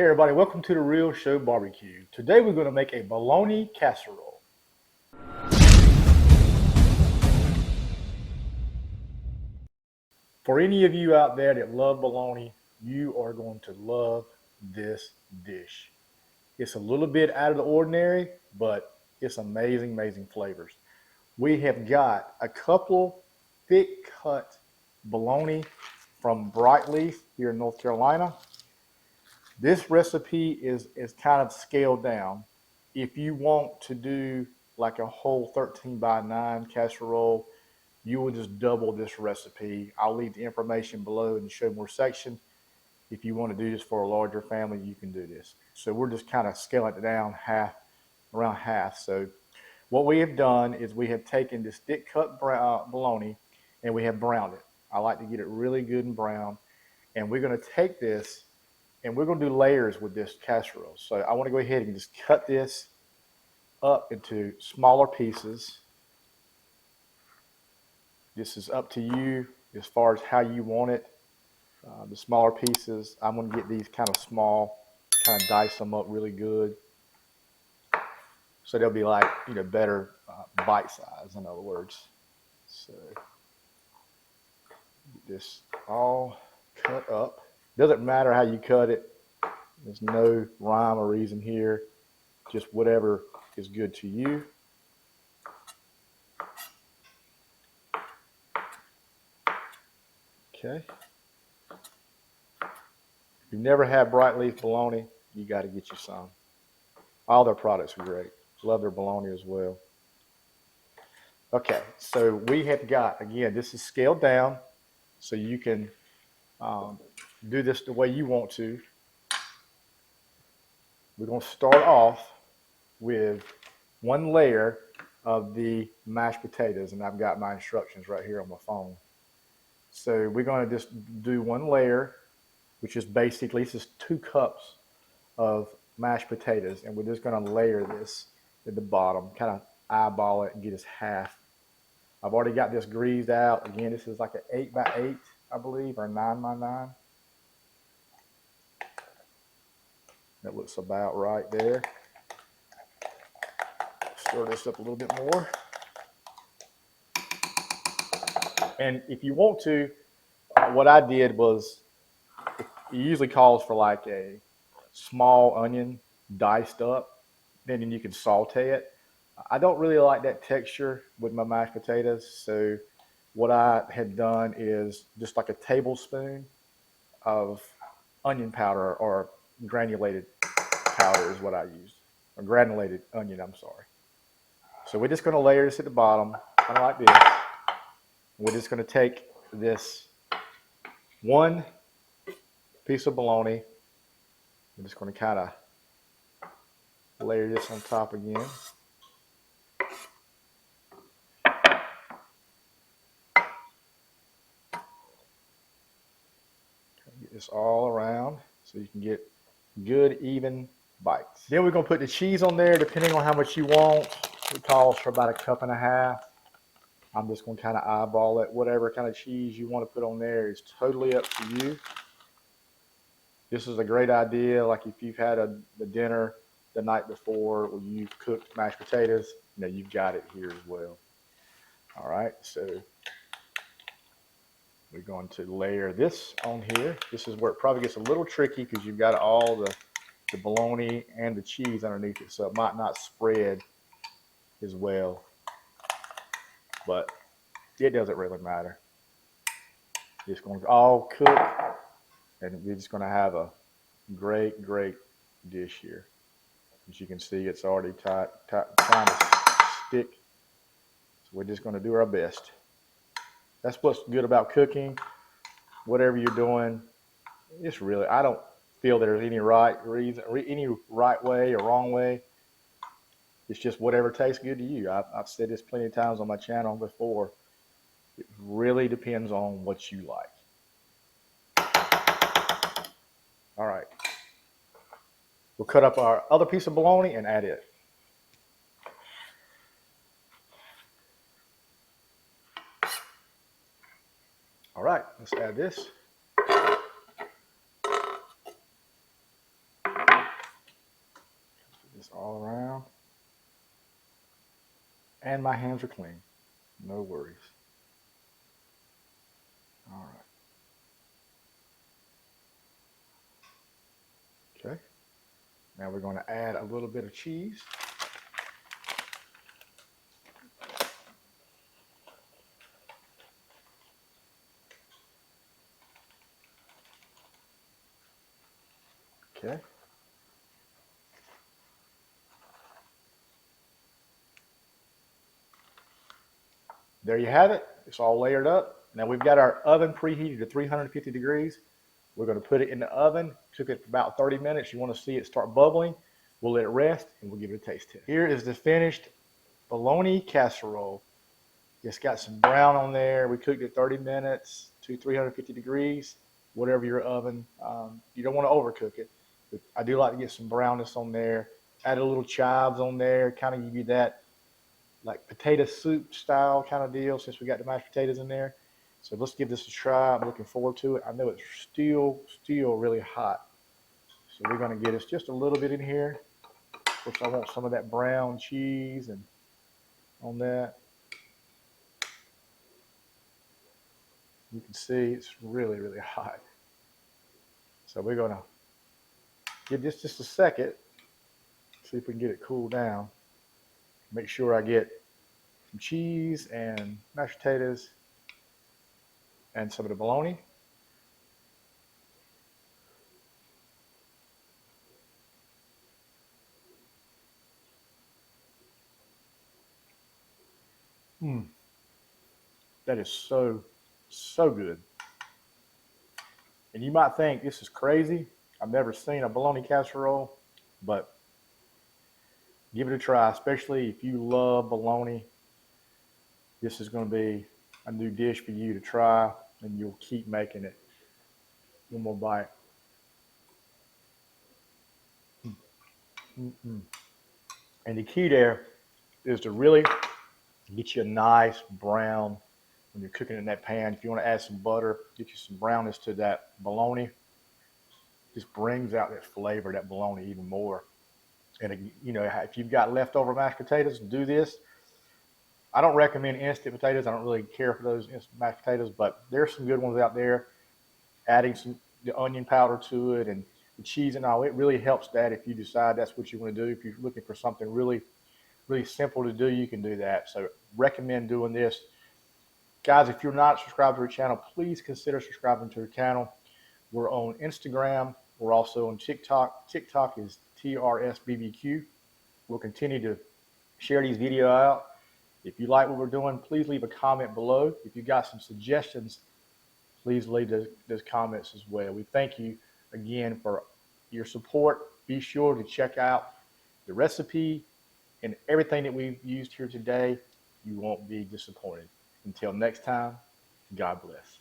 Hey everybody, welcome to the Real Show Barbecue. Today we're going to make a bologna casserole. For any of you out there that love bologna, you are going to love this dish. It's a little bit out of the ordinary, but it's amazing, amazing flavors. We have got a couple thick cut bologna from Brightleaf here in North Carolina. This recipe is kind of scaled down. If you want to do like a whole 13 by 9 casserole, you will just double this recipe. I'll leave the information below in the show more section. If you want to do this for a larger family, you can do this. So we're just kind of scaling it down around half. So what we have done is we have taken this thick cut bologna and we have browned it. I like to get it really good and brown. And we're going to take this and we're going to do layers with this casserole. So I want to go ahead and just cut this up into smaller pieces. This is up to you as far as how you want it. The smaller pieces, I'm going to get these kind of small, kind of dice them up really good. So they'll be like, better bite size, in other words. So get this all cut up. Doesn't matter how you cut it. There's no rhyme or reason here. Just whatever is good to you. Okay. If you've never had Brightleaf bologna, you got to get you some. All their products are great. Love their bologna as well. Okay, so we have got, again, this is scaled down, so you can do this the way you want to. We're going to start off with one layer of the mashed potatoes, and I've got my instructions right here on my phone. So we're going to just do one layer, which is basically, this is 2 cups of mashed potatoes, and we're just going to layer this at the bottom, kind of eyeball it and get us half. I've already got this greased out. Again, this is like an 8 by 8, I believe, or 9 by 9. That looks about right there. Stir this up a little bit more. And if you want to, what I did was, it usually calls for like a small onion diced up, then you can saute it. I don't really like that texture with my mashed potatoes, so what I had done is just like a tablespoon of onion powder, or granulated powder is what I used, or granulated onion, I'm sorry. So we're just going to layer this at the bottom, kind of like this. We're just going to take this one piece of bologna. We're just going to kind of layer this on top again. Get this all around so you can get good, even bites. Then we're going to put the cheese on there, depending on how much you want. It calls for about 1.5 cups. I'm just going to kind of eyeball it. Whatever kind of cheese you want to put on there is totally up to you. This is a great idea. Like if you've had the dinner the night before, or you've cooked mashed potatoes, you've got it here as well. All right, so we're going to layer this on here. This is where it probably gets a little tricky because you've got all the bologna and the cheese underneath it, so it might not spread as well. But it doesn't really matter. It's going to all cook, and we're just going to have a great, great dish here. As you can see, it's already trying to stick. So we're just going to do our best. That's what's good about cooking. Whatever you're doing, it's really, I don't feel there's any right reason, any right way or wrong way. It's just whatever tastes good to you. I've said this plenty of times on my channel before. It really depends on what you like. All right. We'll cut up our other piece of bologna and add it. All right, let's add this. all around. And my hands are clean. No worries. All right. Okay. Now we're going to add a little bit of cheese. Okay. There you have it. It's all layered up. Now we've got our oven preheated to 350 degrees. We're going to put it in the oven. Cook it for about 30 minutes. You want to see it start bubbling. We'll let it rest and we'll give it a taste test. Here is the finished bologna casserole. It's got some brown on there. We cooked it 30 minutes to 350 degrees, whatever your oven. You don't want to overcook it. But I do like to get some brownness on there. Add a little chives on there, kind of give you that like potato soup style kind of deal since we got the mashed potatoes in there. So let's give this a try. I'm looking forward to it. I know it's still really hot. So we're going to get us just a little bit in here. Of course, I want some of that brown cheese and on that. You can see it's really hot. So we're going to give this just a second. See if we can get it cooled down. Make sure I get some cheese and mashed potatoes and some of the bologna. That is so good. And you might think this is crazy. I've never seen a bologna casserole, but give it a try, especially if you love bologna. This is going to be a new dish for you to try, and you'll keep making it. One more bite. Mm-mm. And the key there is to really get you a nice brown when you're cooking in that pan. If you want to add some butter, get you some brownness to that bologna. Just brings out that flavor, that bologna even more. And you know, if you've got leftover mashed potatoes, do this. I don't recommend instant potatoes. I don't really care for those instant mashed potatoes, but there's some good ones out there. Adding some the onion powder to it and the cheese and all, it really helps that if you decide that's what you want to do. If you're looking for something really simple to do, you can do that. So recommend doing this. Guys, if you're not subscribed to our channel, please consider subscribing to our channel. We're on Instagram. We're also on TikTok. TikTok is TRSBBQ. We'll continue to share these videos out. If you like what we're doing, please leave a comment below. If you got some suggestions, please leave those comments as well. We thank you again for your support. Be sure to check out the recipe and everything that we've used here today. You won't be disappointed. Until next time, God bless.